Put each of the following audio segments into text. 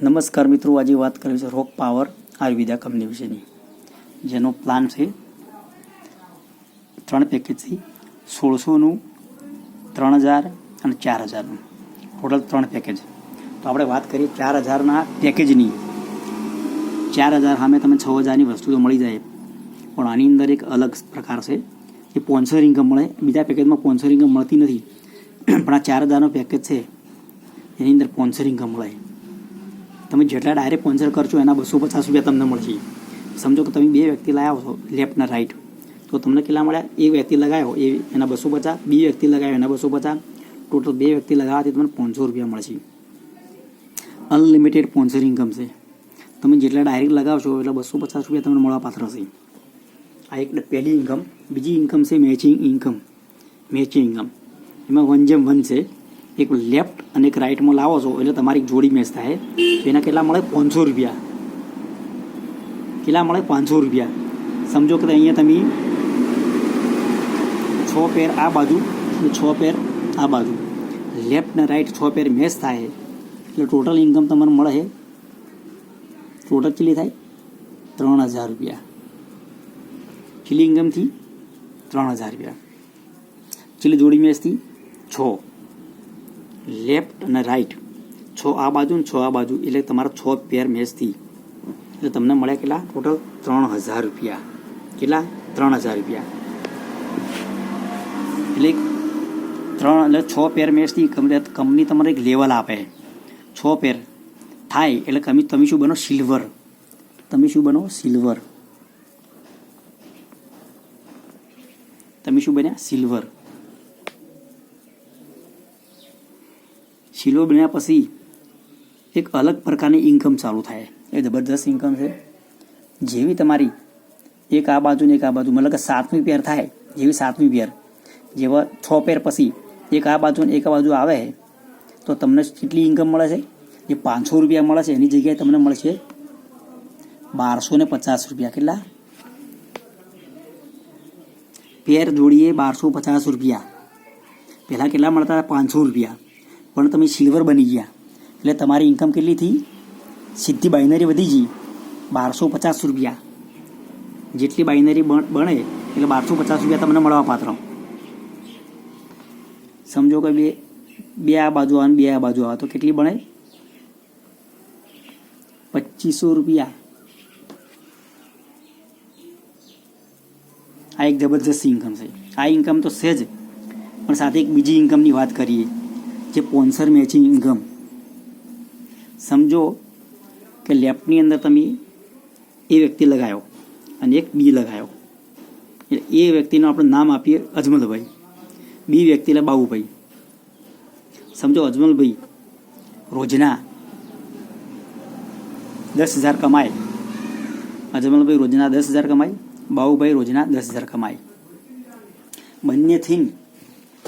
નમસ્કાર મિત્રો, આજે વાત કરવી છે રોક પાવર આયુર્વેદા કંપની વિશેની, જેનો પ્લાન છે 3 પેકેજથી 1600નું, 3000 અને 4000નું, ટોટલ 3 પેકેજ. તો આપણે વાત કરીએ 4000ના પેકેજની. 4000 સામે તમે 6000ની વસ્તુ તો મળી જાય, પણ આની અંદર એક અલગ પ્રકાર છે કે સ્પોન્સર ઇન્કમ મળે. બીજા પેકેજમાં સ્પોન્સર ઇન્કમ મળતી નથી, પણ આ 4000નો પેકેજ છે એની અંદર સ્પોન્સર ઇન્કમ મળે. તમે જેટલા ડાયરેક્ટ સ્પોન્સર કરશો એના 250 રૂપિયા તમને મળશે. સમજો કે તમે 2 વ્યક્તિ લાવ્યો છો, લેફ્ટ ને રાઈટ, તો તમને કેટલા મળ્યા? એક વ્યક્તિ લગાવ્યો એના 250, 2 વ્યક્તિ લગાવ્યો એના 250, ટોટલ 2 વ્યક્તિ લગાવવાથી તમને 500 રૂપિયા મળશે. અનલિમિટેડ સ્પોન્સર ઇન્કમ છે. તમે જેટલા ડાયરેક્ટ લગાવશો એટલે 250 રૂપિયા તમને મળવા પાત્ર છે. આ એક પહેલી ઇન્કમ. બીજી ઇન્કમ છે મેચિંગ ઇન્કમ. એમાં 1:1 છે. એક લેફ્ટ અને એક રાઈટમાં લાવો છો એટલે તમારી જોડી મેચ થાય. એના કેટલા મળે? 500 રૂપિયા. કેટલા મળે? 500 રૂપિયા. સમજો કે અહીંયા તમે 6 પેર આ બાજુ અને 6 પેર આ બાજુ, લેફ્ટ ને રાઈટ 6 પેર મેચ થાય એટલે ટોટલ ઇન્કમ તમારે મળે છે. ટોટલ કેટલી થાય? 3000 રૂપિયા. કેટલી ઇન્કમથી? 3000 રૂપિયા. કેટલી જોડી મેચથી? 6. લેફ્ટ અને રાઈટ 6 આ બાજુ ને 6 આ બાજુ, એટલે તમારા 6 પેર મેચથી એટલે તમને મળ્યા કેટલા? ટોટલ 3000 રૂપિયા. કેટલા? 3000 રૂપિયા. એટલે 6 પેર મેચથી કંપની તમારે એક લેવલ આપે. 6 પેર થાય એટલે તમે શું બનો? સિલ્વર. તમે શું બનો? સિલ્વર. તમે શું બન્યા? સિલ્વર. સિલ્વર બન્યા પછી એક અલગ પ્રકારની ઇન્કમ ચાલુ થાય. એ જબરદસ્ત ઇન્કમ છે. જેવી તમારી એક આ બાજુ ને એક આ બાજુ, મતલબ કે 7મી પેર થાય, જેવી 7મી પેર, જેવા 6 પેર પછી એક આ બાજુ ને એક આ બાજુ આવે તો તમને કેટલી ઇન્કમ મળે છે? જે 500 રૂપિયા મળે છે એની જગ્યાએ તમને મળશે 1250 રૂપિયા. કેટલા? પેર જોડીએ 1250 રૂપિયા. પહેલાં કેટલા મળતા હતા? 500 રૂપિયા. પણ તમે સિલ્વર બની ગયા એટલે તમારી ઇન્કમ કેટલી થઈ? સીધી બાઇનરી વધી ગઈ 1250 રૂપિયા. જેટલી બાઇનરી બને એટલે 1250 રૂપિયા તમને મળવા પાત્ર. સમજો કે બે આ બાજુ આવે ને 2 આ બાજુ આવે તો કેટલી બને? 2500 રૂપિયા. આ એક જબરજસ્ત ઇન્કમ છે. આ ઇન્કમ તો છે જ, પણ સાથે એક બીજી ઇન્કમની વાત કરીએ, જે સ્પોન્સર મેચિંગ ઇન્કમ. સમજો કે લેફ્ટની અંદર તમે એ વ્યક્તિ લગાવ્યો અને એક બી લગાવ્યો, એટલે એ વ્યક્તિનું આપણે નામ આપીએ અજમલભાઈ, બી વ્યક્તિને બાબુભાઈ. સમજો અજમલભાઈ રોજના 10,000 કમાય. અજમલભાઈ રોજના 10,000 કમાય, બાબુભાઈ રોજના 10,000 કમાય. બંનેથી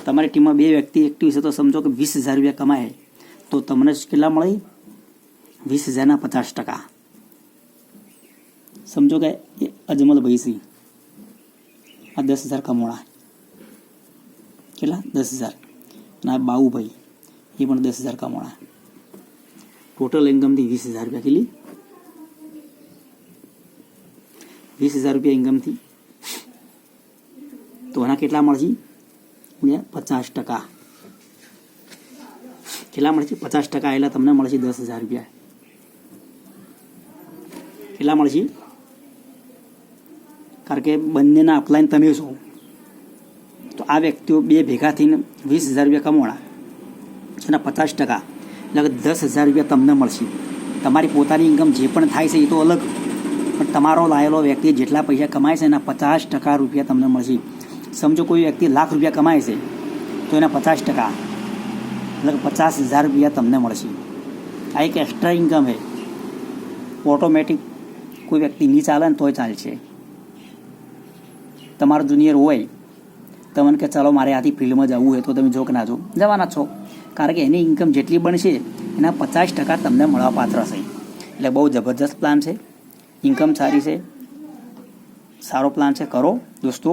તમારી ટીમમાં 2 વ્યક્તિ એક્ટિવ છે તો સમજો કે 20,000 રૂપિયા કમાય તો તમને કેટલા મળે? 20,000ના 50%. સમજો કે અજમલભાઈ છે, આ 10,000 કમાણા. કેટલા? 10,000. અને આ બાબુભાઈ એ પણ 10,000 કમાણા. ટોટલ ઇન્કમથી 20,000 રૂપિયા. કેટલી? 20,000 રૂપિયા ઇન્કમથી તો આના કેટલા મળશે? 50%. કેટલા મળશે? 50% એટલે તમને મળશે 10,000 રૂપિયા. કેટલા મળશે? કારણ કે બંનેના અપલાઈન તમે છો તો આ વ્યક્તિઓ 2 ભેગા થઈને 20,000 રૂપિયા કમાણા, એના 50% એટલે 10,000 રૂપિયા તમને મળશે. તમારી પોતાની ઇન્કમ જે પણ થાય છે એ તો અલગ, પણ તમારો લાયેલો વ્યક્તિ જેટલા પૈસા કમાય છે એના 50% રૂપિયા તમને મળશે. સમજો કોઈ વ્યક્તિ લાખ રૂપિયા કમાય છે તો એના 50% એટલે 50,000 રૂપિયા તમને મળશે. આ એક એક્સ્ટ્રા ઇન્કમ છે. ઓટોમેટિક કોઈ વ્યક્તિ નહીં ચાલે ને તોય ચાલશે. તમારો જુનિયર હોય તમને કે ચાલો મારે આથી ફિલ્ડમાં જવું હોય તો તમે જો કે ના જો, જવાના છો, કારણ કે એની ઇન્કમ જેટલી બનશે એના 50% તમને મળવા પાત્ર છે. એટલે બહુ જબરજસ્ત પ્લાન છે. ઇન્કમ સારી છે, સારો પ્લાન છે. કરો દોસ્તો.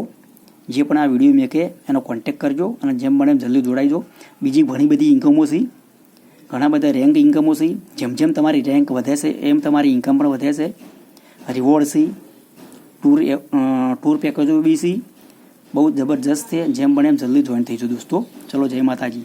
જે પણ આ વિડીયો મેં કે એનો કોન્ટેક્ટ કરજો અને જેમ બને એમ જલ્દી જોડાઈજો. બીજી ઘણી બધી ઇન્કમો છે ઘણા બધા રેન્ક ઇન્કમો છે. જેમ જેમ તમારી રેન્ક વધે છે એમ તમારી ઇન્કમ પણ વધે છે. રિવોર્ડ છે, ટૂર પેકેજો બી છે, બહુ જબરજસ્ત છે. જેમ બને એમ જલ્દી જોઈન થઈ જાઓ દોસ્તો. ચલો, જય માતાજી.